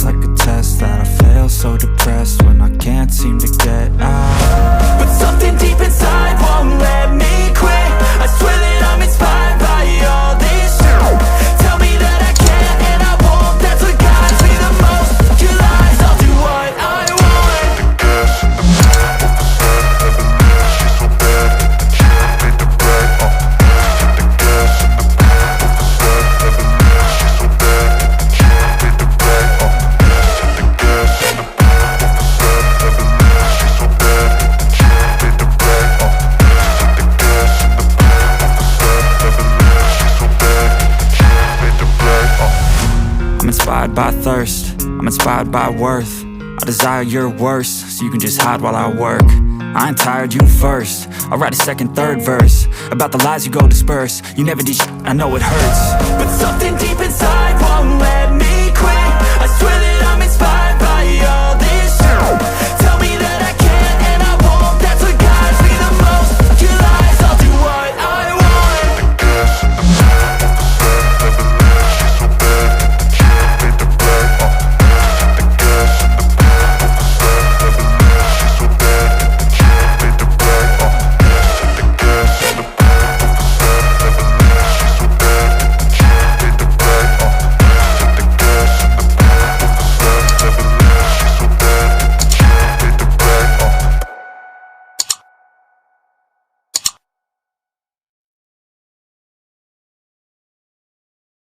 it's like a test that I fail. So depressed when I can't seem to get out. But something deep inside won't let me quit. I swear that I'm inspired by all this shit. Tell me that I can't and I won't. That's what guides me the most. Your lies, I'll do what I want. The gas in the back of the sun, never leave. She's so bad that the chick made the brag. The gas in the back of the sun, never leave. She's so bad that the chick made the brag. The gas in the back of the sun, never leave. She's so bad that the chick made the brag. The gas in the back of the sun, never leave. She's so bad that the chick made the brag. I'm inspired by thirst, I'm inspired by worth. I desire your worst, so you can just hide while I work. I ain't tired, you first. I'll write a second, third verse about the lies you go disperse. You never did shit, I know it hurts. But something deep inside won't let